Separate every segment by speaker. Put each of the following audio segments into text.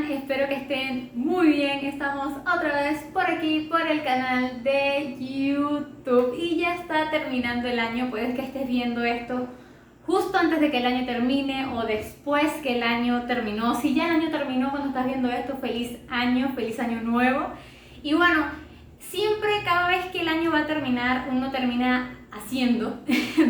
Speaker 1: están? Espero que estén muy bien. Estamos otra vez por aquí, por el canal de YouTube. Y ya está terminando el año. Puedes que estés viendo esto justo antes de que el año termine o después que el año terminó. Si ya el año terminó cuando estás viendo esto, feliz año nuevo. Y bueno, siempre cada vez que el año va a terminar, uno termina haciendo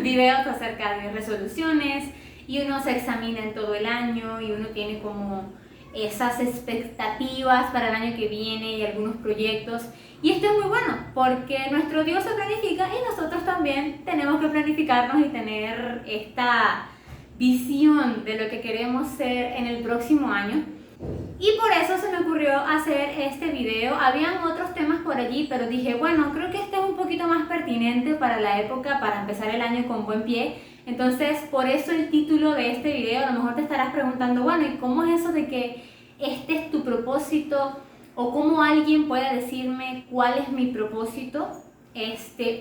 Speaker 1: videos acerca de resoluciones y uno se examina en todo el año y uno tiene como esas expectativas para el año que viene y algunos proyectos. Y esto es muy bueno porque nuestro Dios se planifica y nosotros también tenemos que planificarnos y tener esta visión de lo que queremos ser en el próximo año. Y por eso se me ocurrió hacer este video. Habían otros temas por allí, pero dije, bueno, creo que este es un poquito más pertinente para la época, para empezar el año con buen pie. Entonces, por eso el título de este video. A lo mejor te estarás preguntando, bueno, ¿y cómo es eso de que este es tu propósito? O cómo alguien puede decirme cuál es mi propósito.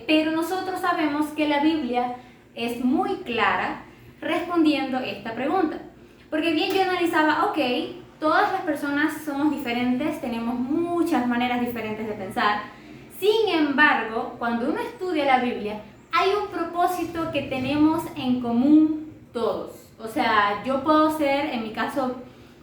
Speaker 1: Pero nosotros sabemos que la Biblia es muy clara respondiendo esta pregunta. Porque bien yo analizaba, ok, todas las personas somos diferentes, tenemos muchas maneras diferentes de pensar. Sin embargo, cuando uno estudia la Biblia, hay un propósito que tenemos en común todos. O sea, yo puedo ser, en mi caso,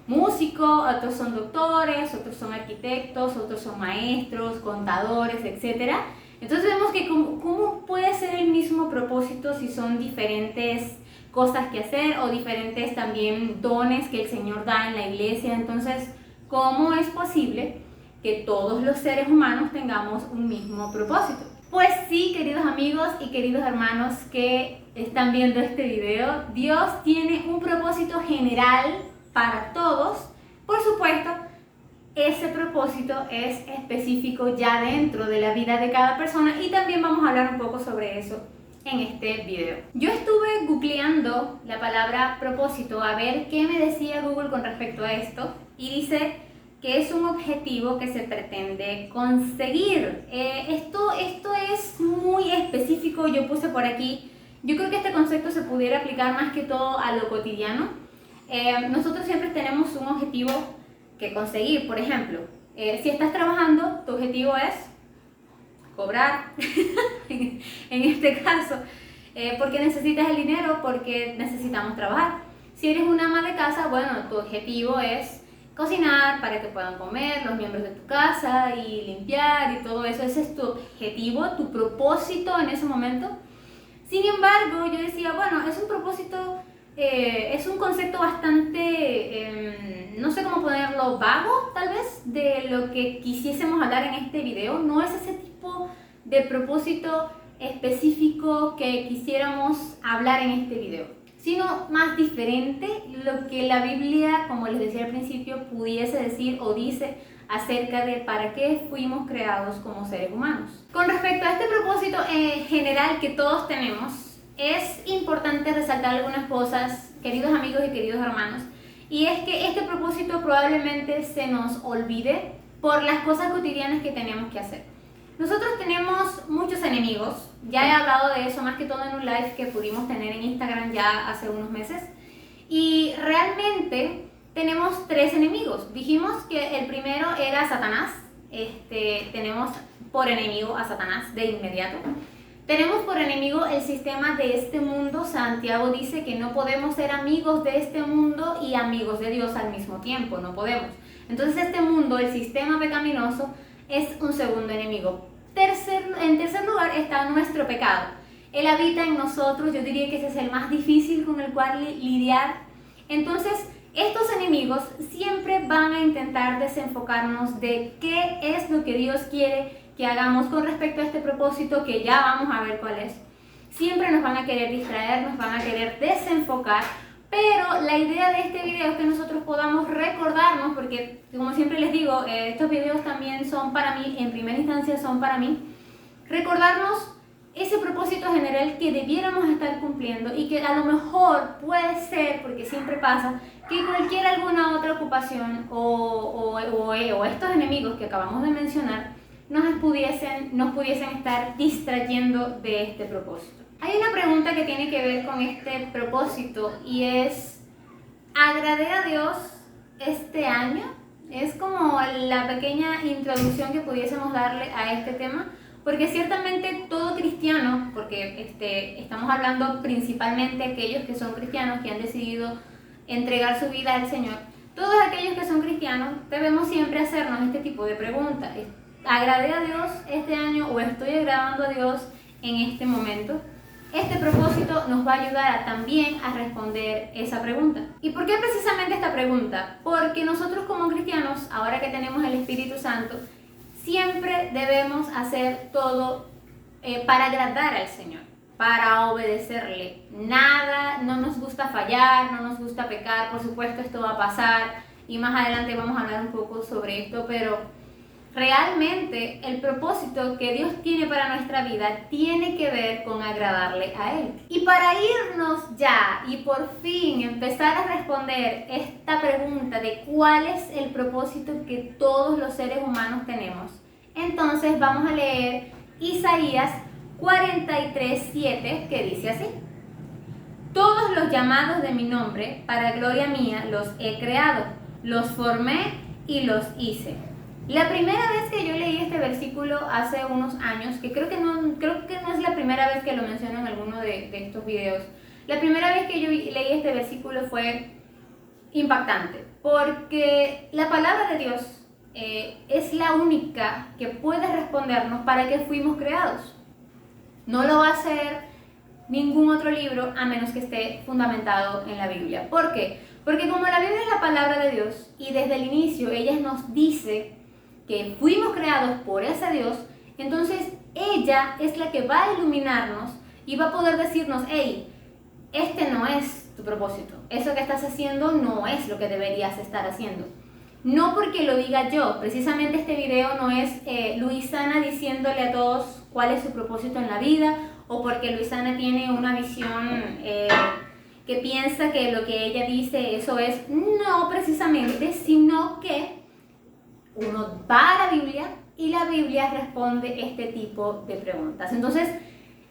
Speaker 1: músico, otros son doctores, otros son arquitectos, otros son maestros, contadores, etc. Entonces vemos que cómo puede ser el mismo propósito si son diferentes cosas que hacer o diferentes también dones que el Señor da en la iglesia. Entonces, ¿cómo es posible que todos los seres humanos tengamos un mismo propósito? Pues sí, queridos amigos y queridos hermanos que están viendo este video, Dios tiene un propósito general para todos. Por supuesto, ese propósito es específico ya dentro de la vida de cada persona y también vamos a hablar un poco sobre eso en este video. Yo estuve googleando la palabra propósito a ver qué me decía Google con respecto a esto y dice que es un objetivo que se pretende conseguir. Esto es muy específico. Yo puse por aquí, yo creo que este concepto se pudiera aplicar más que todo a lo cotidiano. Nosotros siempre tenemos un objetivo que conseguir. Por ejemplo, si estás trabajando, tu objetivo es cobrar, en este caso, porque necesitas el dinero, porque necesitamos trabajar. Si eres una ama de casa, bueno, tu objetivo es cocinar para que puedan comer los miembros de tu casa y limpiar y todo eso. Ese es tu objetivo, tu propósito en ese momento. Sin embargo, yo decía, bueno, es un propósito, es un concepto bastante, no sé cómo ponerlo, vago tal vez, de lo que quisiésemos hablar en este video. No es ese tipo de propósito específico que quisiéramos hablar en este video, sino más diferente, lo que la Biblia, como les decía al principio, pudiese decir o dice acerca de para qué fuimos creados como seres humanos. Con respecto a este propósito general que todos tenemos, es importante resaltar algunas cosas, queridos amigos y queridos hermanos, y es que este propósito probablemente se nos olvide por las cosas cotidianas que tenemos que hacer. Nosotros tenemos muchos enemigos, ya he hablado de eso más que todo en un live que pudimos tener en Instagram ya hace unos meses, y realmente tenemos tres enemigos. Dijimos que el primero era Satanás. Tenemos por enemigo a Satanás de inmediato. Tenemos por enemigo el sistema de este mundo. Santiago dice que no podemos ser amigos de este mundo y amigos de Dios al mismo tiempo, no podemos. Entonces este mundo, el sistema pecaminoso, es un segundo enemigo. En tercer lugar está nuestro pecado. Él habita en nosotros. Yo diría que ese es el más difícil con el cual lidiar. Entonces, estos enemigos siempre van a intentar desenfocarnos de qué es lo que Dios quiere que hagamos con respecto a este propósito, que ya vamos a ver cuál es. Siempre nos van a querer distraer, nos van a querer desenfocar, pero la idea de este video es que nosotros podamos recordarnos, porque como siempre les digo, estos videos también son para mí, en primera instancia son para mí, recordarnos ese propósito general que debiéramos estar cumpliendo y que a lo mejor puede ser, porque siempre pasa, que alguna otra ocupación o estos enemigos que acabamos de mencionar nos pudiesen estar distrayendo de este propósito. Hay una pregunta que tiene que ver con este propósito y es, ¿agradé a Dios este año? Es como la pequeña introducción que pudiésemos darle a este tema, porque ciertamente todo cristiano, porque estamos hablando principalmente de aquellos que son cristianos, que han decidido entregar su vida al Señor, todos aquellos que son cristianos debemos siempre hacernos este tipo de preguntas. ¿Agradé a Dios este año o estoy agradando a Dios en este momento? Este propósito nos va a ayudar también a responder esa pregunta. ¿Y por qué precisamente esta pregunta? Porque nosotros como cristianos, ahora que tenemos el Espíritu Santo, siempre debemos hacer todo para agradar al Señor, para obedecerle. Nada, no nos gusta fallar, no nos gusta pecar, por supuesto esto va a pasar y más adelante vamos a hablar un poco sobre esto, pero realmente el propósito que Dios tiene para nuestra vida tiene que ver con agradarle a Él. Y para irnos ya y por fin empezar a responder esta pregunta de cuál es el propósito que todos los seres humanos tenemos, entonces vamos a leer Isaías 43:7, que dice así: todos los llamados de mi nombre, para gloria mía, los he creado, los formé y los hice. La primera vez que yo leí este versículo hace unos años, que creo que no es la primera vez que lo menciono en alguno de estos videos, la primera vez que yo leí este versículo fue impactante, porque la palabra de Dios es la única que puede respondernos para qué fuimos creados. No lo va a hacer ningún otro libro a menos que esté fundamentado en la Biblia. ¿Por qué? Porque como la Biblia es la palabra de Dios y desde el inicio ella nos dice que fuimos creados por ese Dios, entonces ella es la que va a iluminarnos y va a poder decirnos: hey, este no es tu propósito, eso que estás haciendo no es lo que deberías estar haciendo. No porque lo diga yo, precisamente este video no es Luisana diciéndole a todos cuál es su propósito en la vida, o porque Luisana tiene una visión que piensa que lo que ella dice eso es, no precisamente, sino que uno va a la Biblia y la Biblia responde este tipo de preguntas. Entonces,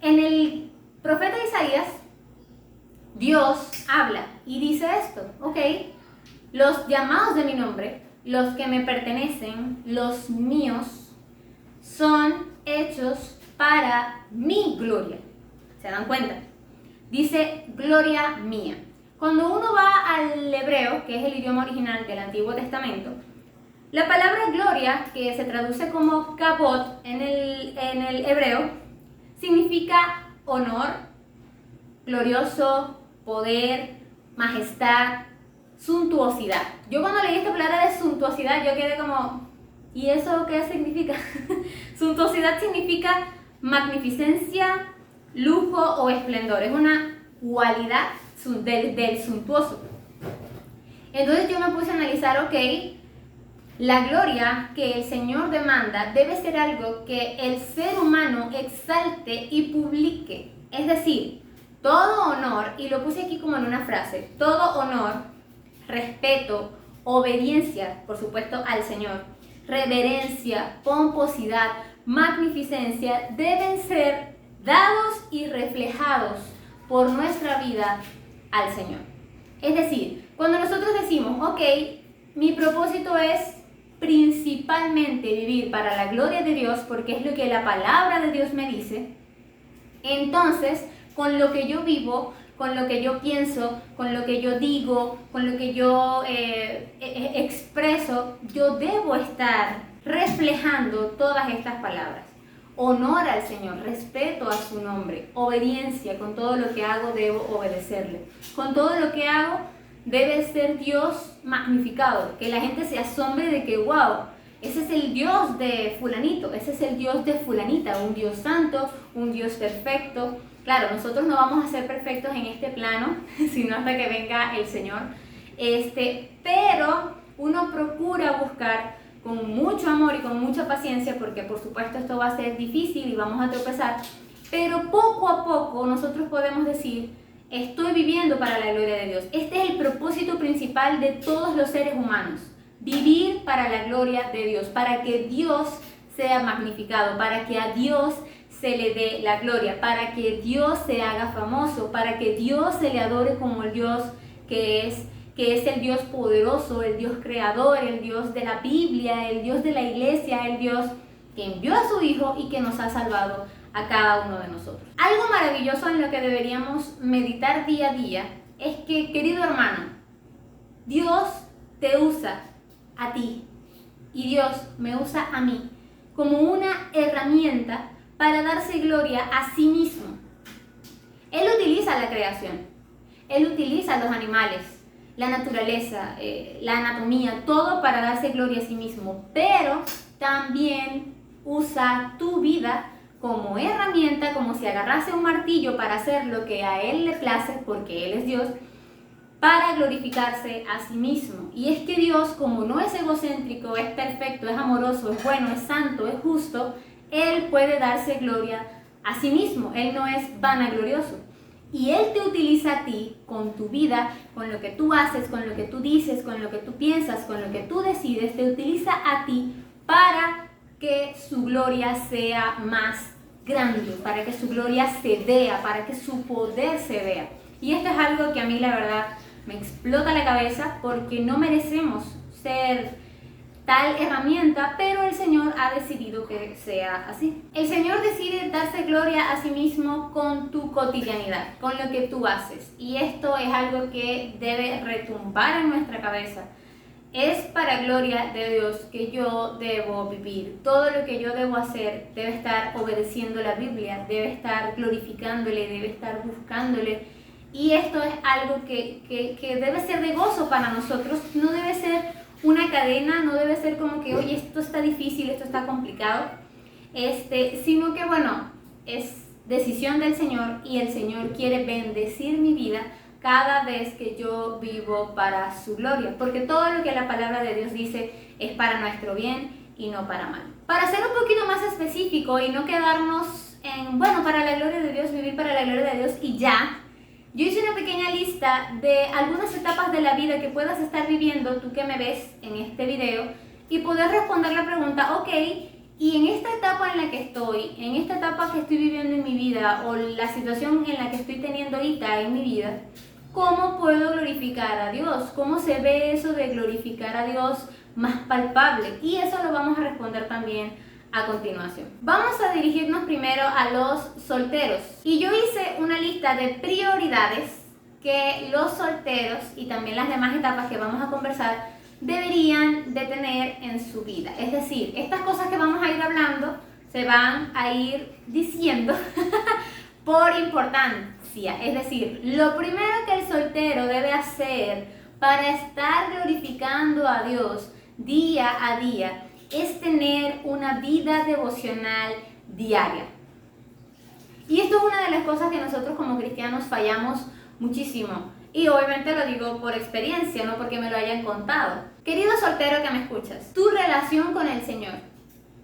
Speaker 1: en el profeta Isaías, Dios habla y dice esto: ok, los llamados de mi nombre, los que me pertenecen, los míos, son hechos para mi gloria. ¿Se dan cuenta? Dice gloria mía. Cuando uno va al hebreo, que es el idioma original del Antiguo Testamento, la palabra gloria, que se traduce como kabod en el hebreo, significa honor, glorioso, poder, majestad, suntuosidad. Yo cuando leí esta palabra de suntuosidad, yo quedé como, ¿y eso qué significa? Suntuosidad significa magnificencia, lujo o esplendor. Es una cualidad del suntuoso. Entonces yo me puse a analizar, ok, la gloria que el Señor demanda debe ser algo que el ser humano exalte y publique. Es decir, todo honor, y lo puse aquí como en una frase, todo honor, respeto, obediencia, por supuesto, al Señor, reverencia, pomposidad, magnificencia, deben ser dados y reflejados por nuestra vida al Señor. Es decir, cuando nosotros decimos, ok, mi propósito es principalmente vivir para la gloria de Dios, porque es lo que la palabra de Dios me dice, entonces, con lo que yo vivo, con lo que yo pienso, con lo que yo digo, con lo que yo expreso, yo debo estar reflejando todas estas palabras. Honor al Señor, respeto a su nombre, obediencia, con todo lo que hago debo obedecerle. Con todo lo que hago debe ser Dios magnificado, que la gente se asombre de que, wow, ese es el Dios de fulanito, ese es el Dios de fulanita, un Dios santo, un Dios perfecto. Claro, nosotros no vamos a ser perfectos en este plano, sino hasta que venga el Señor. Pero uno procura buscar con mucho amor y con mucha paciencia, porque por supuesto esto va a ser difícil y vamos a tropezar, pero poco a poco nosotros podemos decir, estoy viviendo para la gloria de Dios. Este es el propósito principal de todos los seres humanos, vivir para la gloria de Dios, para que Dios sea magnificado, para que a Dios se le dé la gloria, para que Dios se haga famoso, para que Dios se le adore como el Dios que es que es el Dios poderoso, el Dios creador, el Dios de la Biblia, el Dios de la iglesia, el Dios que envió a su Hijo y que nos ha salvado a cada uno de nosotros. Algo maravilloso en lo que deberíamos meditar día a día es que, querido hermano, Dios te usa a ti y Dios me usa a mí como una herramienta para darse gloria a sí mismo. Él utiliza la creación, Él utiliza los animales, la naturaleza, la anatomía, todo para darse gloria a sí mismo, pero también usa tu vida como herramienta, como si agarrase un martillo para hacer lo que a Él le place, porque Él es Dios, para glorificarse a sí mismo. Y es que Dios, como no es egocéntrico, es perfecto, es amoroso, es bueno, es santo, es justo, Él puede darse gloria a sí mismo. Él no es vanaglorioso. Y Él te utiliza a ti con tu vida, con lo que tú haces, con lo que tú dices, con lo que tú piensas, con lo que tú decides, te utiliza a ti para que su gloria sea más grande, para que su gloria se vea, para que su poder se vea. Y esto es algo que a mí la verdad me explota la cabeza, porque no merecemos ser tal herramienta, pero el Señor ha decidido que sea así. El Señor decide darse gloria a sí mismo con tu cotidianidad, con lo que tú haces. Y esto es algo que debe retumbar en nuestra cabeza. Es para gloria de Dios que yo debo vivir. Todo lo que yo debo hacer debe estar obedeciendo la Biblia, debe estar glorificándole, debe estar buscándole. Y esto es algo que debe ser de gozo para nosotros. No debe ser una cadena, no debe ser como que, oye, esto está difícil, esto está complicado. Sino que, bueno, es decisión del Señor y el Señor quiere bendecir mi vida cada vez que yo vivo para su gloria, porque todo lo que la palabra de Dios dice es para nuestro bien y no para mal. Para ser un poquito más específico y no quedarnos en, bueno, para la gloria de Dios, vivir para la gloria de Dios y ya, yo hice una pequeña lista de algunas etapas de la vida que puedas estar viviendo, tú que me ves en este video, y poder responder la pregunta, ok, y en esta etapa en la que estoy, en esta etapa que estoy viviendo en mi vida, o la situación en la que estoy teniendo ahorita en mi vida, ¿cómo puedo glorificar a Dios? ¿Cómo se ve eso de glorificar a Dios más palpable? Y eso lo vamos a responder también a continuación. Vamos a dirigirnos primero a los solteros. Y yo hice una lista de prioridades que los solteros y también las demás etapas que vamos a conversar deberían de tener en su vida. Es decir, estas cosas que vamos a ir hablando se van a ir diciendo por importancia. Es decir, lo primero que el soltero debe hacer para estar glorificando a Dios día a día es tener una vida devocional diaria. Y esto es una de las cosas que nosotros como cristianos fallamos muchísimo. Y obviamente lo digo por experiencia, no porque me lo hayan contado. Querido soltero que me escuchas, tu relación con el Señor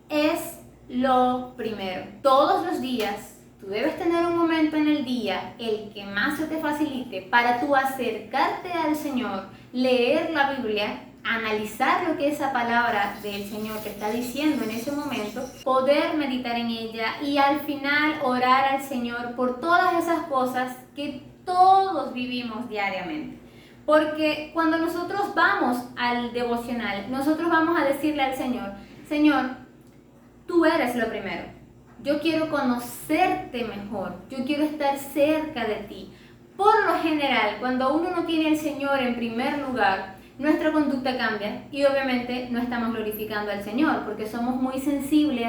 Speaker 1: es lo primero. Todos los días tú debes tener un momento en el día, el que más se te facilite, para tú acercarte al Señor, leer la Biblia, analizar lo que esa palabra del Señor te está diciendo en ese momento, poder meditar en ella y al final orar al Señor por todas esas cosas que todos vivimos diariamente. Porque cuando nosotros vamos al devocional, nosotros vamos a decirle al Señor, Señor, tú eres lo primero. Yo quiero conocerte mejor, yo quiero estar cerca de ti. Por lo general, cuando uno no tiene al Señor en primer lugar, nuestra conducta cambia y obviamente no estamos glorificando al Señor porque somos muy sensibles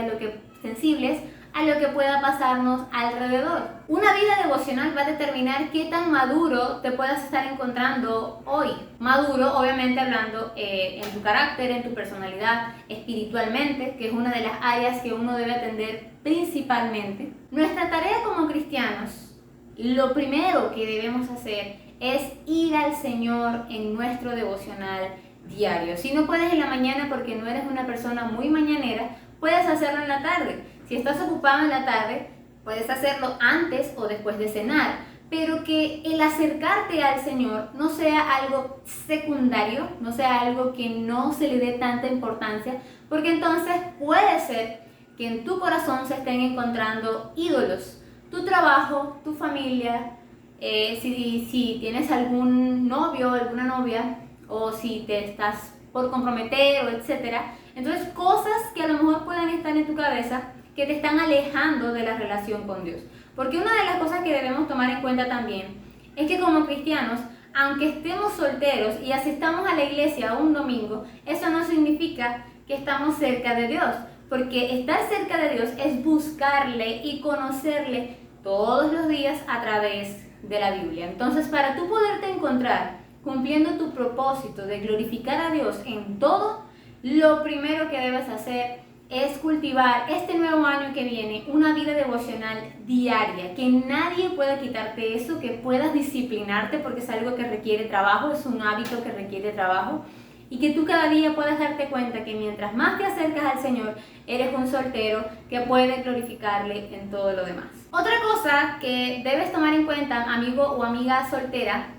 Speaker 1: a lo que pueda pasarnos alrededor. Una vida devocional va a determinar qué tan maduro te puedas estar encontrando hoy. Maduro, obviamente hablando en tu carácter, en tu personalidad, espiritualmente, que es una de las áreas que uno debe atender principalmente. Nuestra tarea como cristianos, lo primero que debemos hacer es ir al Señor en nuestro devocional diario. Si no puedes en la mañana porque no eres una persona muy mañanera, puedes hacerlo en la tarde. Si estás ocupado en la tarde, puedes hacerlo antes o después de cenar. Pero que el acercarte al Señor no sea algo secundario, no sea algo que no se le dé tanta importancia, porque entonces puede ser que en tu corazón se estén encontrando ídolos. Tu trabajo, tu familia, si tienes algún novio o alguna novia, o si te estás por comprometer, o etcétera. Entonces, cosas que a lo mejor puedan estar en tu cabeza que te están alejando de la relación con Dios. Porque una de las cosas que debemos tomar en cuenta también es que como cristianos, aunque estemos solteros y asistamos a la iglesia un domingo, eso no significa que estamos cerca de Dios. Porque estar cerca de Dios es buscarle y conocerle todos los días a través de la Biblia. Entonces, para tú poderte encontrar cumpliendo tu propósito de glorificar a Dios en todo, lo primero que debes hacer es cultivar este nuevo año que viene una vida devocional diaria, que nadie pueda quitarte eso, que puedas disciplinarte porque es algo que requiere trabajo, es un hábito que requiere trabajo, y que tú cada día puedas darte cuenta que mientras más te acercas al Señor, eres un soltero que puede glorificarle en todo lo demás. Otra cosa que debes tomar en cuenta, amigo o amiga soltera,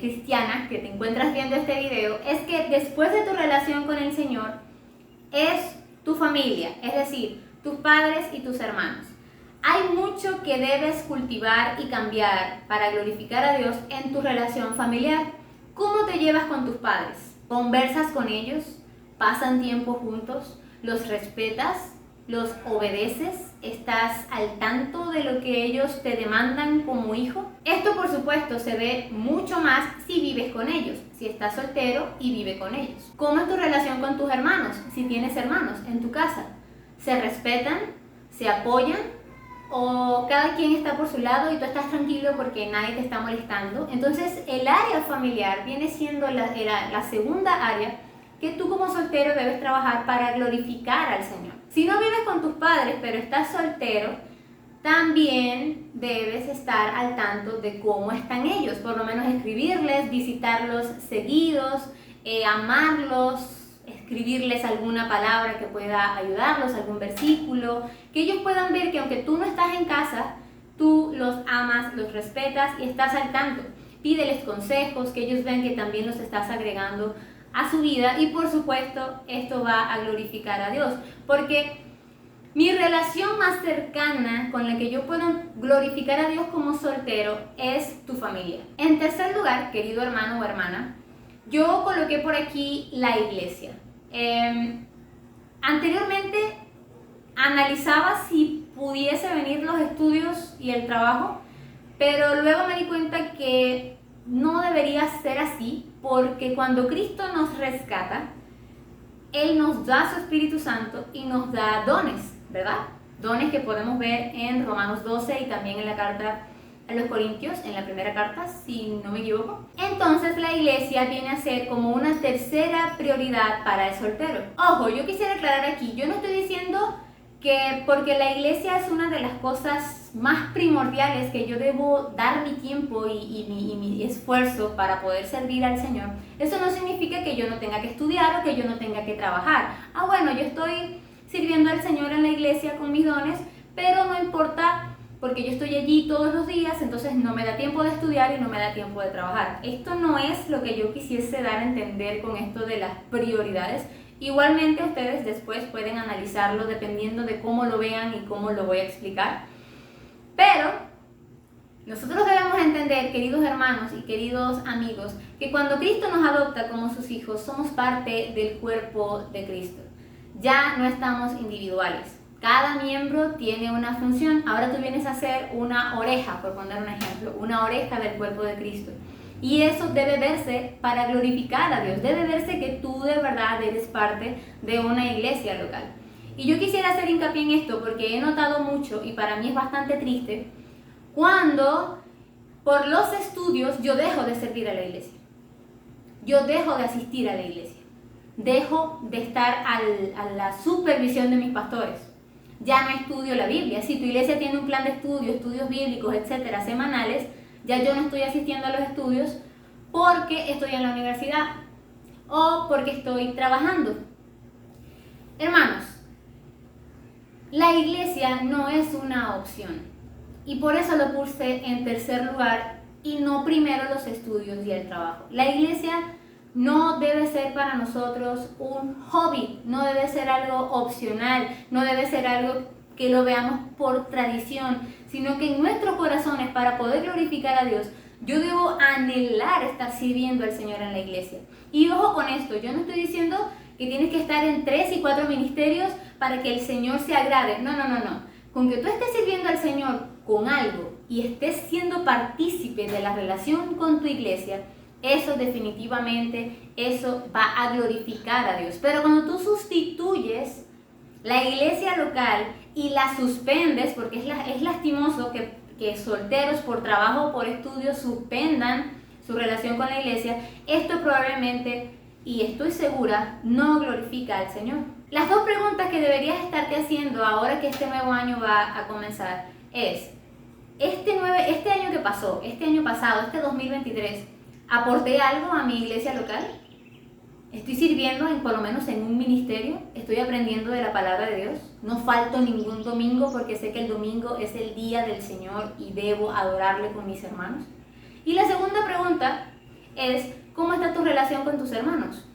Speaker 1: cristiana, que te encuentras viendo este video, es que después de tu relación con el Señor, es tu familia, es decir, tus padres y tus hermanos. Hay mucho que debes cultivar y cambiar para glorificar a Dios en tu relación familiar. ¿Cómo te llevas con tus padres? ¿Conversas con ellos? ¿Pasan tiempo juntos? ¿Los respetas? ¿Los obedeces? ¿Estás al tanto de lo que ellos te demandan como hijo? Esto, por supuesto, se ve mucho más si vives con ellos, si estás soltero y vive con ellos. ¿Cómo es tu relación con tus hermanos, si tienes hermanos en tu casa? ¿Se respetan? ¿Se apoyan? ¿O cada quien está por su lado y tú estás tranquilo porque nadie te está molestando? Entonces, el área familiar viene siendo la segunda área que tú como soltero debes trabajar para glorificar al Señor. Si no vives con tus padres, pero estás soltero, también debes estar al tanto de cómo están ellos, por lo menos escribirles, visitarlos seguidos, amarlos, escribirles alguna palabra que pueda ayudarlos, algún versículo, que ellos puedan ver que aunque tú no estás en casa, tú los amas, los respetas y estás al tanto. Pídeles consejos, que ellos vean que también los estás agregando a su vida, y por supuesto esto va a glorificar a Dios, porque mi relación más cercana con la que yo puedo glorificar a Dios como soltero es tu familia. En tercer lugar, querido hermano o hermana, yo coloqué por aquí la iglesia. Anteriormente analizaba si pudiese venir los estudios y el trabajo, pero luego me di cuenta que no debería ser así, porque cuando Cristo nos rescata, Él nos da su Espíritu Santo y nos da dones, ¿verdad? Dones que podemos ver en Romanos 12 y también en la carta a los Corintios, en la primera carta, si no me equivoco. Entonces la iglesia viene a ser como una tercera prioridad para el soltero. Ojo, yo quisiera aclarar aquí, yo no estoy diciendo que porque la iglesia es una de las cosas más primordiales que yo debo dar mi tiempo y mi esfuerzo para poder servir al Señor, eso no significa que yo no tenga que estudiar o que yo no tenga que trabajar. Bueno, yo estoy sirviendo al Señor en la iglesia con mis dones, pero no importa porque yo estoy allí todos los días, entonces no me da tiempo de estudiar y no me da tiempo de trabajar. Esto no es lo que yo quisiese dar a entender con esto de las prioridades. Igualmente ustedes después pueden analizarlo dependiendo de cómo lo vean y cómo lo voy a explicar. Pero nosotros debemos entender, queridos hermanos y queridos amigos, que cuando Cristo nos adopta como sus hijos, somos parte del cuerpo de Cristo. Ya no estamos individuales. Cada miembro tiene una función. Ahora tú vienes a ser una oreja, por poner un ejemplo, una oreja del cuerpo de Cristo. Y eso debe verse para glorificar a Dios. Debe verse que tú de verdad eres parte de una iglesia local. Y yo quisiera hacer hincapié en esto porque he notado mucho, y para mí es bastante triste, cuando por los estudios yo dejo de servir a la iglesia. Yo dejo de asistir a la iglesia. Dejo de estar a la supervisión de mis pastores. Ya no estudio la Biblia. Si tu iglesia tiene un plan de estudio, estudios bíblicos, etcétera, semanales, ya yo no estoy asistiendo a los estudios porque estoy en la universidad o porque estoy trabajando. Hermanos, la iglesia no es una opción y por eso lo puse en tercer lugar y no primero los estudios y el trabajo. La iglesia no debe ser para nosotros un hobby, no debe ser algo opcional, no debe ser algo que lo veamos por tradición, sino que en nuestros corazones, para poder glorificar a Dios, yo debo anhelar estar sirviendo al Señor en la iglesia. Y ojo con esto, yo no estoy diciendo que tienes que estar en 3 y 4 ministerios para que el Señor se agrade. No. Con que tú estés sirviendo al Señor con algo y estés siendo partícipe de la relación con tu iglesia, eso definitivamente, eso va a glorificar a Dios. Pero cuando tú sustituyes la iglesia local y la suspendes, porque es lastimoso que solteros por trabajo o por estudio suspendan su relación con la iglesia, esto probablemente, y estoy segura, no glorifica al Señor. Las 2 preguntas que deberías estarte haciendo ahora que este nuevo año va a comenzar es, este año que pasó, este año pasado, este 2023, ¿aporté algo a mi iglesia local? ¿Estoy sirviendo por lo menos en un ministerio? ¿Estoy aprendiendo de la palabra de Dios? No falto ningún domingo porque sé que el domingo es el día del Señor y debo adorarle con mis hermanos. Y la segunda pregunta es, ¿cómo está tu relación con tus hermanos?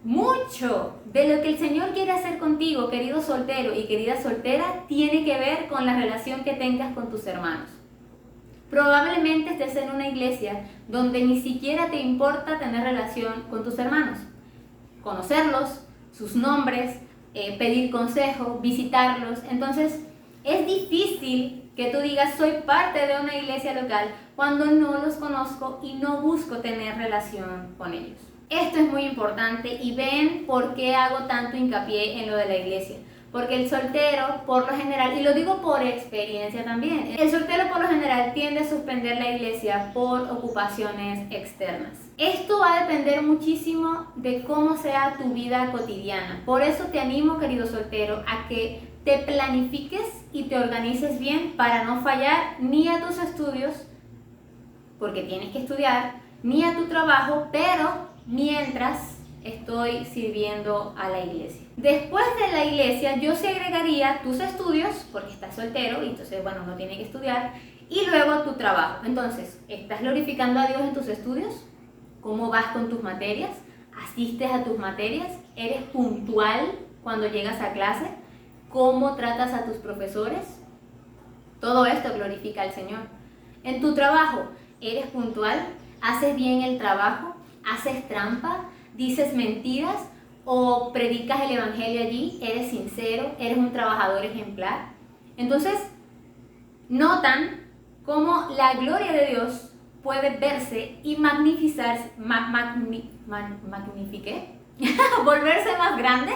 Speaker 1: Mucho de lo que el Señor quiere hacer contigo, querido soltero y querida soltera, tiene que ver con la relación que tengas con tus hermanos. Probablemente estés en una iglesia donde ni siquiera te importa tener relación con tus hermanos. Conocerlos, sus nombres, pedir consejo, visitarlos. Entonces, es difícil que tú digas, soy parte de una iglesia local, cuando no los conozco y no busco tener relación con ellos. Esto es muy importante y ven por qué hago tanto hincapié en lo de la iglesia. Porque el soltero, por lo general, y lo digo por experiencia también, el soltero por lo general tiende a suspender la iglesia por ocupaciones externas. Esto va a depender muchísimo de cómo sea tu vida cotidiana. Por eso te animo, querido soltero, a que te planifiques y te organices bien para no fallar ni a tus estudios, porque tienes que estudiar, ni a tu trabajo, pero mientras estoy sirviendo a la iglesia. Después de la iglesia, yo segregaría tus estudios, porque estás soltero, y entonces, bueno, no tiene que estudiar, y luego tu trabajo. Entonces, ¿estás glorificando a Dios en tus estudios? ¿Cómo vas con tus materias? ¿Asistes a tus materias? ¿Eres puntual cuando llegas a clase? ¿Cómo tratas a tus profesores? Todo esto glorifica al Señor. En tu trabajo, ¿eres puntual? ¿Haces bien el trabajo? ¿Haces trampa? ¿Dices mentiras? ¿O predicas el evangelio allí? ¿Eres sincero? ¿Eres un trabajador ejemplar? Entonces, notan cómo la gloria de Dios puede verse y magnificarse, volverse más grande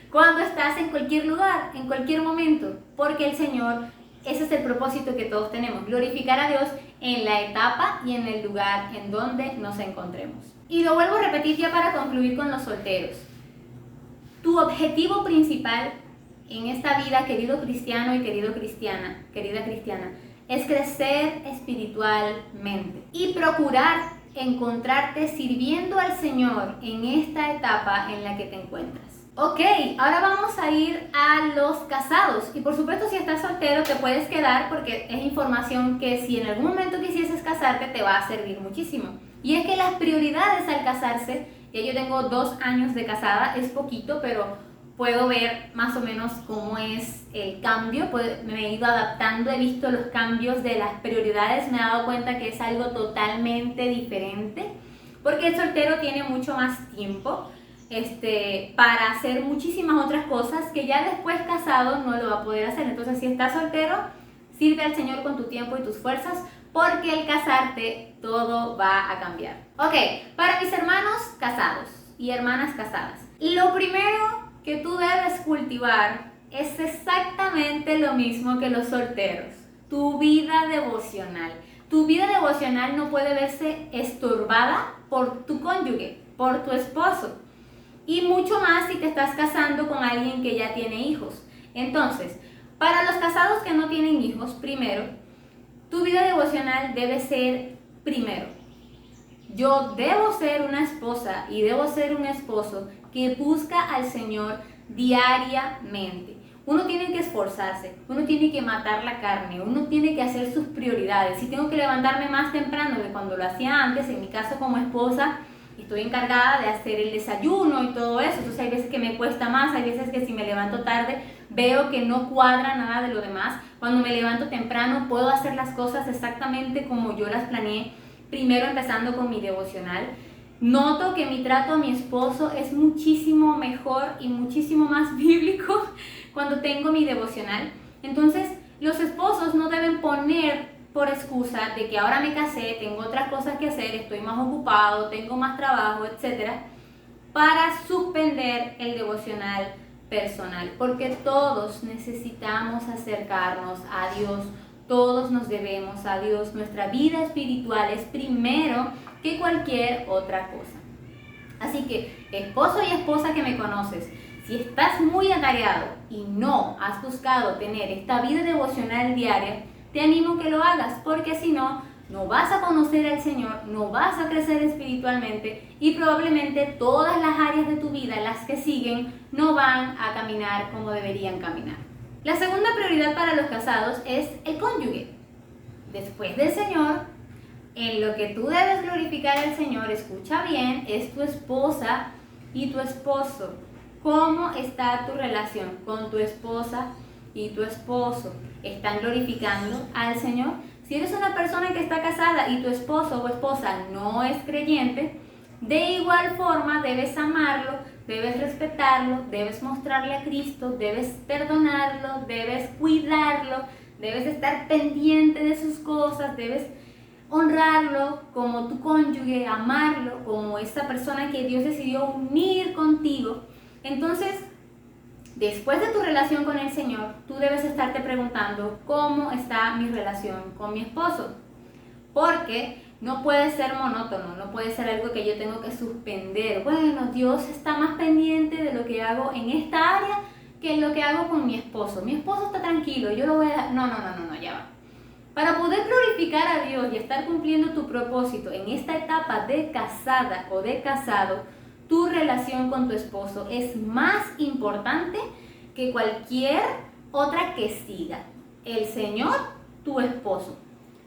Speaker 1: cuando estás en cualquier lugar, en cualquier momento, porque el Señor, ese es el propósito que todos tenemos, glorificar a Dios en la etapa y en el lugar en donde nos encontremos. Y lo vuelvo a repetir ya para concluir con los solteros. Tu objetivo principal en esta vida, querido cristiano y querida cristiana, es crecer espiritualmente y procurar encontrarte sirviendo al Señor en esta etapa en la que te encuentras. Ok, ahora vamos a ir a los casados. Y por supuesto, si estás soltero te puedes quedar porque es información que si en algún momento quisieses casarte te va a servir muchísimo. Y es que las prioridades al casarse, ya yo tengo 2 años de casada, es poquito, pero puedo ver más o menos cómo es el cambio, me he ido adaptando, he visto los cambios de las prioridades, me he dado cuenta que es algo totalmente diferente, porque el soltero tiene mucho más tiempo para hacer muchísimas otras cosas que ya después casado no lo va a poder hacer. Entonces, si estás soltero, sirve al Señor con tu tiempo y tus fuerzas, porque al casarte todo va a cambiar. Ok, para mis hermanos casados y hermanas casadas, lo primero que tú debes cultivar es exactamente lo mismo que los solteros, tu vida devocional. Tu vida devocional no puede verse estorbada por tu cónyuge, por tu esposo, y mucho más si te estás casando con alguien que ya tiene hijos. Entonces, para los casados que no tienen hijos, primero, tu vida devocional debe ser primero. Yo debo ser una esposa y debo ser un esposo que busca al Señor diariamente. Uno tiene que esforzarse, uno tiene que matar la carne, uno tiene que hacer sus prioridades. Si tengo que levantarme más temprano de cuando lo hacía antes, en mi caso como esposa, estoy encargada de hacer el desayuno y todo eso, entonces hay veces que me cuesta más, hay veces que si me levanto tarde veo que no cuadra nada de lo demás. Cuando me levanto temprano puedo hacer las cosas exactamente como yo las planeé, primero empezando con mi devocional. Noto que mi trato a mi esposo es muchísimo mejor y muchísimo más bíblico cuando tengo mi devocional. Entonces, los esposos no deben poner por excusa de que ahora me casé, tengo otras cosas que hacer, estoy más ocupado, tengo más trabajo, etcétera, para suspender el devocional personal, porque todos necesitamos acercarnos a Dios, todos nos debemos a Dios, nuestra vida espiritual es primero que cualquier otra cosa. Así que, esposo y esposa que me conoces, si estás muy atareado y no has buscado tener esta vida devocional diaria, te animo que lo hagas, porque si no, no vas a conocer al Señor, no vas a crecer espiritualmente y probablemente todas las áreas de tu vida, las que siguen, no van a caminar como deberían caminar. La segunda prioridad para los casados es el cónyuge. Después del Señor, en lo que tú debes glorificar al Señor, escucha bien, es tu esposa y tu esposo. ¿Cómo está tu relación con tu esposa y tu esposo? ¿Están glorificando al Señor? Si eres una persona que está casada y tu esposo o esposa no es creyente, de igual forma debes amarlo, debes respetarlo, debes mostrarle a Cristo, debes perdonarlo, debes cuidarlo, debes estar pendiente de sus cosas, debes honrarlo como tu cónyuge, amarlo como esa persona que Dios decidió unir contigo. Entonces, después de tu relación con el Señor, tú debes estarte preguntando cómo está mi relación con mi esposo. Porque no puede ser monótono, no puede ser algo que yo tengo que suspender. Bueno, Dios está más pendiente de lo que hago en esta área que en lo que hago con mi esposo. Mi esposo está tranquilo, yo lo voy a... No, ya va. Para poder glorificar a Dios y estar cumpliendo tu propósito en esta etapa de casada o de casado, tu relación con tu esposo es más importante que cualquier otra que siga. El Señor, tu esposo.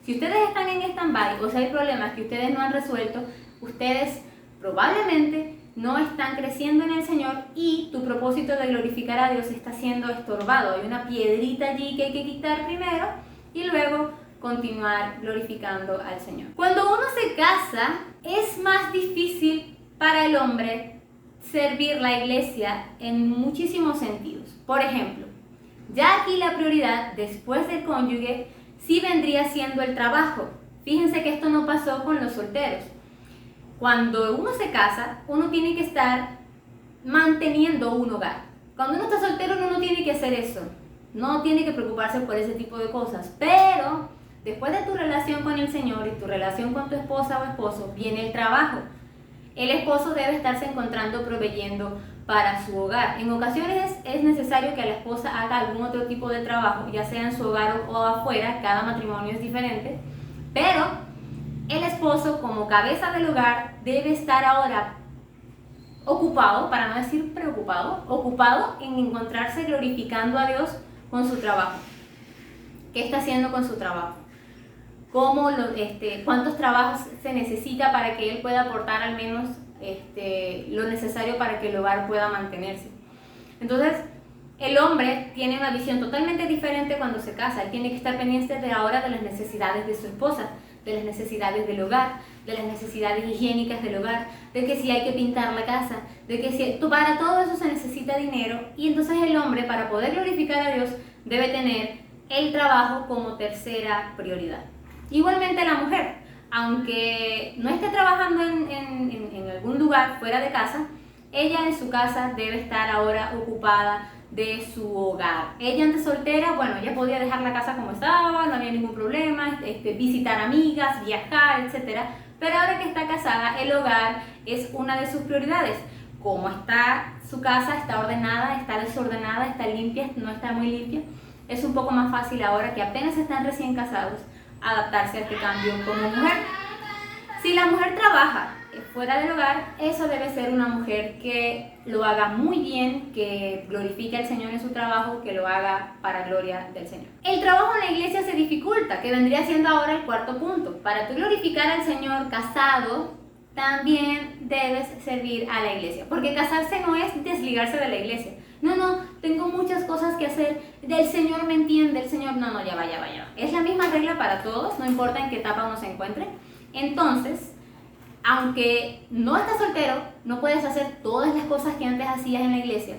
Speaker 1: Si ustedes están en stand-by o si hay problemas que ustedes no han resuelto, ustedes probablemente no están creciendo en el Señor y tu propósito de glorificar a Dios está siendo estorbado. Hay una piedrita allí que hay que quitar primero y luego continuar glorificando al Señor. Cuando uno se casa, es más difícil para el hombre servir la iglesia en muchísimos sentidos. Por ejemplo, ya aquí la prioridad después del cónyuge sí vendría siendo el trabajo. Fíjense que esto no pasó con los solteros. Cuando uno se casa, uno tiene que estar manteniendo un hogar. Cuando uno está soltero, uno no tiene que hacer eso. No tiene que preocuparse por ese tipo de cosas. Pero después de tu relación con el Señor y tu relación con tu esposa o esposo, viene el trabajo. El esposo debe estarse encontrando proveyendo para su hogar. En ocasiones es necesario que la esposa haga algún otro tipo de trabajo, ya sea en su hogar o afuera, cada matrimonio es diferente, pero el esposo como cabeza del hogar debe estar ahora ocupado, para no decir preocupado, ocupado en encontrarse glorificando a Dios con su trabajo. ¿Qué está haciendo con su trabajo? ¿Cuántos trabajos se necesita para que él pueda aportar al menos lo necesario para que el hogar pueda mantenerse? Entonces, el hombre tiene una visión totalmente diferente cuando se casa. Él tiene que estar pendiente de ahora de las necesidades de su esposa, de las necesidades del hogar, de las necesidades higiénicas del hogar, de que si hay que pintar la casa, de que si para todo eso se necesita dinero. Y entonces el hombre, para poder glorificar a Dios, debe tener el trabajo como tercera prioridad. Igualmente la mujer, aunque no esté trabajando en algún lugar fuera de casa, ella en su casa debe estar ahora ocupada de su hogar. Ella antes soltera, bueno, ella podía dejar la casa como estaba, no había ningún problema, visitar amigas, viajar, etc. Pero ahora que está casada, el hogar es una de sus prioridades. Cómo está su casa, está ordenada, está desordenada, está limpia, no está muy limpia. Es un poco más fácil ahora que apenas están recién casados adaptarse a este cambio como mujer. Si la mujer trabaja fuera del hogar, eso debe ser una mujer que lo haga muy bien, que glorifique al Señor en su trabajo, que lo haga para gloria del Señor. El trabajo en la iglesia se dificulta, que vendría siendo ahora el cuarto punto. Para tú glorificar al Señor casado, también debes servir a la iglesia. Porque casarse no es desligarse de la iglesia. No, tengo muchas cosas que hacer, el Señor me entiende, el Señor... No, ya va. Es la misma regla para todos, no importa en qué etapa uno se encuentre. Entonces, aunque no estás soltero, no puedes hacer todas las cosas que antes hacías en la iglesia.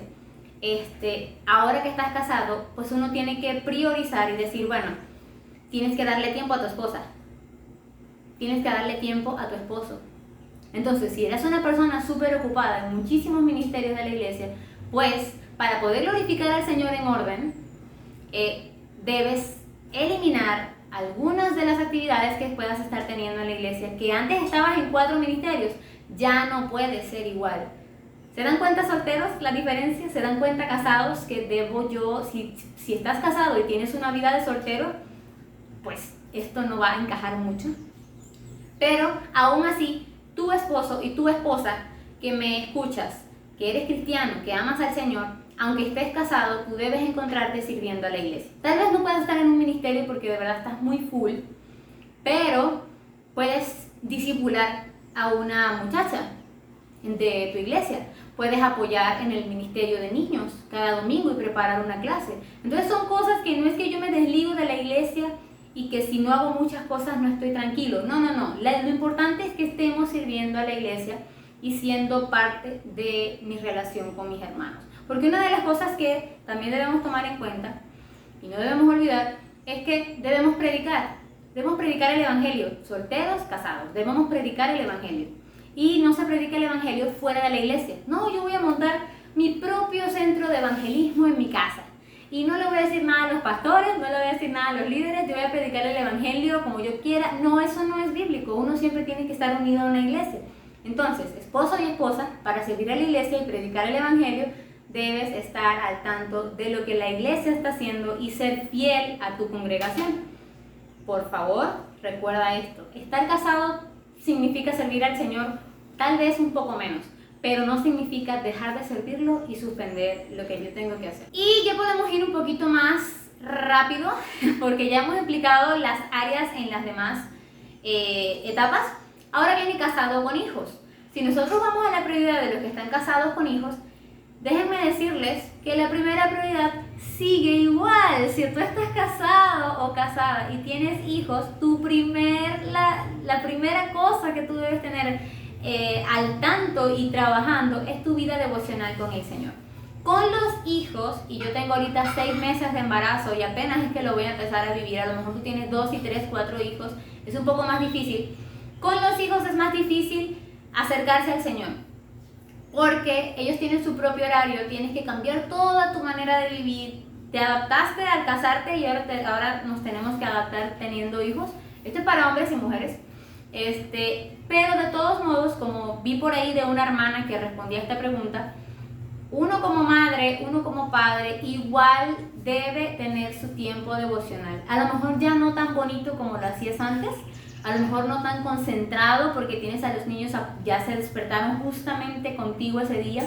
Speaker 1: Ahora que estás casado, pues uno tiene que priorizar y decir, bueno, tienes que darle tiempo a tu esposa, tienes que darle tiempo a tu esposo. Entonces, si eres una persona súper ocupada en muchísimos ministerios de la iglesia, pues para poder glorificar al Señor en orden, debes eliminar algunas de las actividades que puedas estar teniendo en la iglesia, que antes estabas en 4 ministerios, ya no puede ser igual. ¿Se dan cuenta, solteros, la diferencia? ¿Se dan cuenta, casados, que debo yo, si estás casado y tienes una vida de soltero, pues esto no va a encajar mucho? Pero aún así, tu esposo y tu esposa que me escuchas, que eres cristiano, que amas al Señor, aunque estés casado, tú debes encontrarte sirviendo a la iglesia. Tal vez no puedas estar en un ministerio porque de verdad estás muy full, pero puedes discipular a una muchacha de tu iglesia. Puedes apoyar en el ministerio de niños cada domingo y preparar una clase. Entonces son cosas que no es que yo me desligo de la iglesia y que si no hago muchas cosas no estoy tranquilo. No. Lo importante es que estemos sirviendo a la iglesia y siendo parte de mi relación con mis hermanos. Porque una de las cosas que también debemos tomar en cuenta y no debemos olvidar es que debemos predicar el evangelio, solteros, casados, debemos predicar el evangelio. Y no se predica el evangelio fuera de la iglesia. No, yo voy a montar mi propio centro de evangelismo en mi casa. Y no le voy a decir nada a los pastores, no le voy a decir nada a los líderes, yo voy a predicar el evangelio como yo quiera. No, eso no es bíblico. Uno siempre tiene que estar unido a una iglesia. Entonces, esposo y esposa, para servir a la iglesia y predicar el evangelio, debes estar al tanto de lo que la iglesia está haciendo y ser fiel a tu congregación. Por favor, recuerda esto. Estar casado significa servir al Señor, tal vez un poco menos, pero no significa dejar de servirlo y suspender lo que yo tengo que hacer. Y ya podemos ir un poquito más rápido, porque ya hemos explicado las áreas en las demás etapas. Ahora viene casado con hijos. Si nosotros vamos a la prioridad de los que están casados con hijos, déjenme decirles que la primera prioridad sigue igual. Si tú estás casado o casada y tienes hijos, la primera cosa que tú debes tener al tanto y trabajando es tu vida devocional con el Señor. Con los hijos, y yo tengo ahorita 6 meses de embarazo y apenas es que lo voy a empezar a vivir, a lo mejor tú tienes 2 y 3, 4 hijos, es un poco más difícil. Con los hijos es más difícil acercarse al Señor, porque ellos tienen su propio horario, tienes que cambiar toda tu manera de vivir. Te adaptaste al casarte y ahora nos tenemos que adaptar teniendo hijos. Esto es para hombres y mujeres. Pero de todos modos, como vi por ahí de una hermana que respondía a esta pregunta, uno como madre, uno como padre, igual debe tener su tiempo devocional. A lo mejor ya no tan bonito como lo hacías antes, a lo mejor no tan concentrado porque tienes a los niños, ya se despertaron justamente contigo ese día,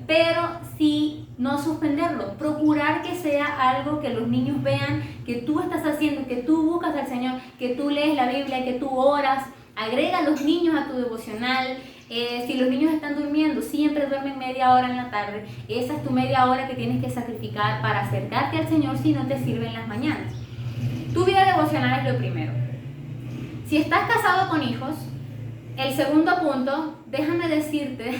Speaker 1: pero sí no suspenderlo, procurar que sea algo que los niños vean que tú estás haciendo, que tú buscas al Señor, que tú lees la Biblia, que tú oras. Agrega a los niños a tu devocional. Si los niños están durmiendo, siempre duermen media hora en la tarde. Esa es tu media hora que tienes que sacrificar para acercarte al Señor si no te sirve en las mañanas. Tu vida devocional es lo primero. Si estás casado con hijos, el segundo punto, déjame decirte,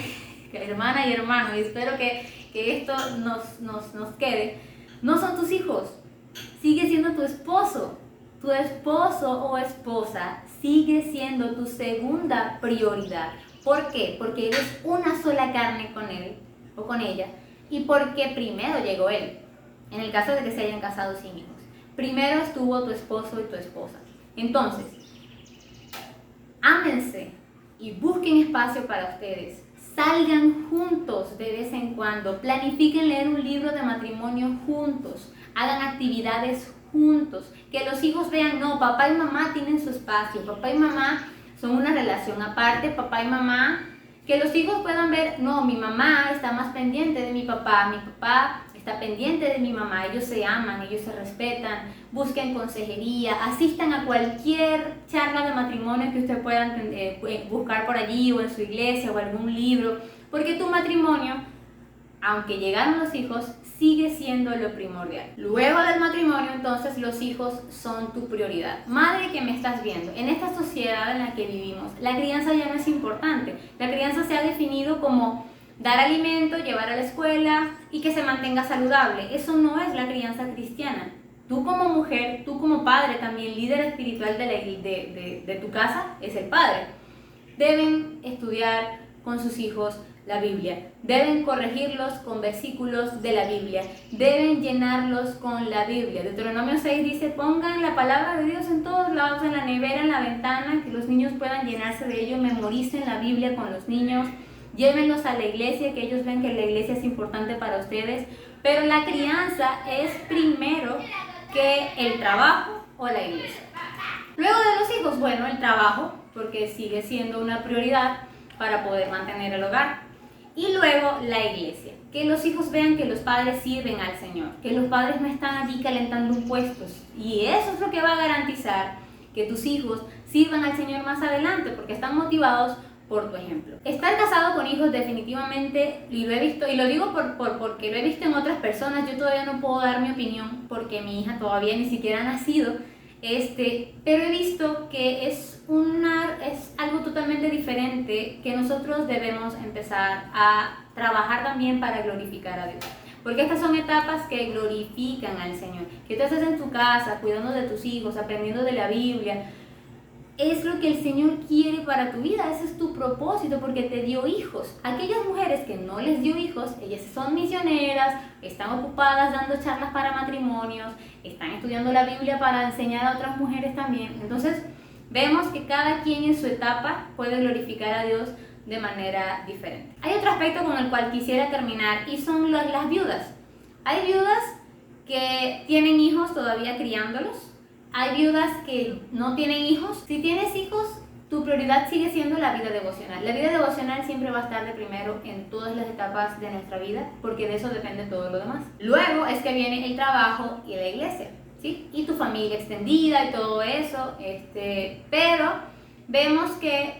Speaker 1: hermana y hermano, y espero que esto nos quede, no son tus hijos, sigue siendo tu esposo. Tu esposo o esposa sigue siendo tu segunda prioridad. ¿Por qué? Porque eres una sola carne con él o con ella y porque primero llegó él, en el caso de que se hayan casado sin hijos. Primero estuvo tu esposo y tu esposa. Entonces, ámense y busquen espacio para ustedes. Salgan juntos de vez en cuando. Planifiquen leer un libro de matrimonio juntos. Hagan actividades juntos. Que los hijos vean, no, papá y mamá tienen su espacio. Papá y mamá son una relación aparte. Papá y mamá. Que los hijos puedan ver, no, mi mamá está más pendiente de mi papá está pendiente de mi mamá, ellos se aman, ellos se respetan, busquen consejería, asistan a cualquier charla de matrimonio que usted pueda buscar por allí o en su iglesia o algún libro, porque tu matrimonio, aunque llegaron los hijos, sigue siendo lo primordial. Luego del matrimonio, entonces, los hijos son tu prioridad. Madre que me estás viendo, en esta sociedad en la que vivimos, la crianza ya no es importante. La crianza se ha definido como dar alimento, llevar a la escuela y que se mantenga saludable. Eso no es la crianza cristiana. Tú como mujer, tú como padre también, líder espiritual de tu casa, es el padre. Deben estudiar con sus hijos la Biblia, deben corregirlos con versículos de la Biblia, deben llenarlos con la Biblia. Deuteronomio 6 dice: pongan la palabra de Dios en todos lados, en la nevera, en la ventana, que los niños puedan llenarse de ello, memoricen la Biblia con los niños, llévenlos a la iglesia, que ellos vean que la iglesia es importante para ustedes, pero la crianza es primero que el trabajo o la iglesia. Luego de los hijos, bueno, el trabajo, porque sigue siendo una prioridad para poder mantener el hogar. Y luego la iglesia, que los hijos vean que los padres sirven al Señor, que los padres no están allí calentando impuestos, y eso es lo que va a garantizar que tus hijos sirvan al Señor más adelante, porque están motivados por tu ejemplo. Estar casado con hijos definitivamente, y lo he visto, y lo digo porque lo he visto en otras personas. Yo todavía no puedo dar mi opinión porque mi hija todavía ni siquiera ha nacido, pero he visto que es algo totalmente diferente, que nosotros debemos empezar a trabajar también para glorificar a Dios. Porque estas son etapas que glorifican al Señor. Que tú estés en tu casa, cuidando de tus hijos, aprendiendo de la Biblia, es lo que el Señor quiere para tu vida. Ese es tu propósito, porque te dio hijos. Aquellas mujeres que no les dio hijos, ellas son misioneras, están ocupadas dando charlas para matrimonios, están estudiando la Biblia para enseñar a otras mujeres también. Entonces, vemos que cada quien en su etapa puede glorificar a Dios de manera diferente. Hay otro aspecto con el cual quisiera terminar, y son las viudas. Hay viudas que tienen hijos todavía criándolos. Hay viudas que no tienen hijos. Si tienes hijos, tu prioridad sigue siendo la vida devocional. La vida devocional siempre va a estar de primero en todas las etapas de nuestra vida, porque de eso depende todo lo demás. Luego es que viene el trabajo y la iglesia, ¿sí? Y tu familia extendida y todo eso. Pero vemos que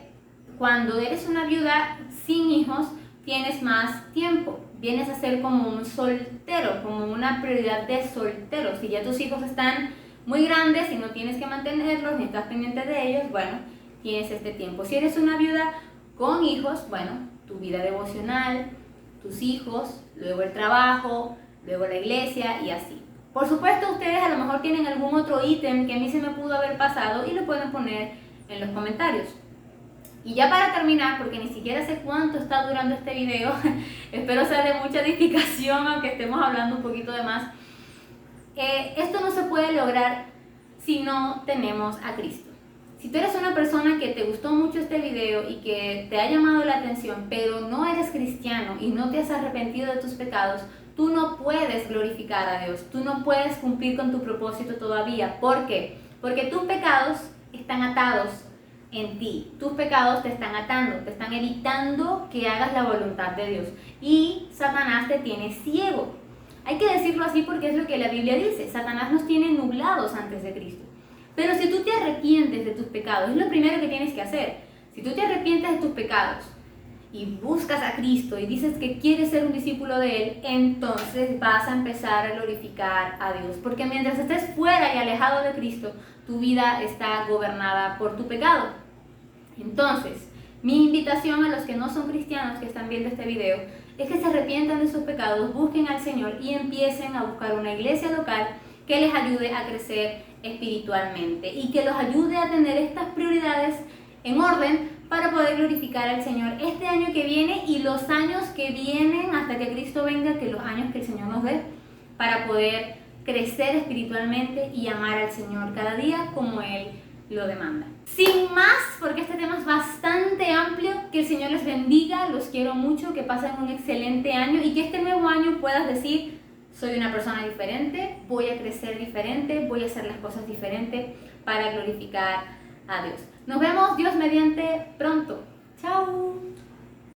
Speaker 1: cuando eres una viuda sin hijos, tienes más tiempo. Vienes a ser como un soltero, como una prioridad de soltero. Si ya tus hijos están muy grandes y no tienes que mantenerlos ni estás pendiente de ellos, bueno, tienes este tiempo. Si eres una viuda con hijos, bueno, tu vida devocional, tus hijos, luego el trabajo, luego la iglesia y así. Por supuesto, ustedes a lo mejor tienen algún otro ítem que a mí se me pudo haber pasado y lo pueden poner en los comentarios. Y ya para terminar, porque ni siquiera sé cuánto está durando este video, espero sea de mucha edificación, aunque estemos hablando un poquito de más. Esto no se puede lograr si no tenemos a Cristo. Si tú eres una persona que te gustó mucho este video y que te ha llamado la atención, pero no eres cristiano y no te has arrepentido de tus pecados, tú no puedes glorificar a Dios, tú no puedes cumplir con tu propósito todavía. ¿Por qué? Porque tus pecados están atados en ti. Tus pecados te están atando, te están evitando que hagas la voluntad de Dios. Y Satanás te tiene ciego. Hay que decirlo así porque es lo que la Biblia dice. Satanás nos tiene nublados antes de Cristo. Pero si tú te arrepientes de tus pecados, es lo primero que tienes que hacer. Si tú te arrepientes de tus pecados y buscas a Cristo y dices que quieres ser un discípulo de Él, entonces vas a empezar a glorificar a Dios. Porque mientras estés fuera y alejado de Cristo, tu vida está gobernada por tu pecado. Entonces, mi invitación a los que no son cristianos que están viendo este video es que se arrepientan de sus pecados, busquen al Señor y empiecen a buscar una iglesia local que les ayude a crecer espiritualmente y que los ayude a tener estas prioridades en orden para poder glorificar al Señor este año que viene y los años que vienen hasta que Cristo venga, que los años que el Señor nos dé, para poder crecer espiritualmente y amar al Señor cada día como Él lo demanda. Sin más, porque este tema es bastante amplio, que el Señor les bendiga, los quiero mucho, que pasen un excelente año y que este nuevo año puedas decir: soy una persona diferente, voy a crecer diferente, voy a hacer las cosas diferentes para glorificar a Dios. Nos vemos, Dios mediante, pronto. ¡Chao!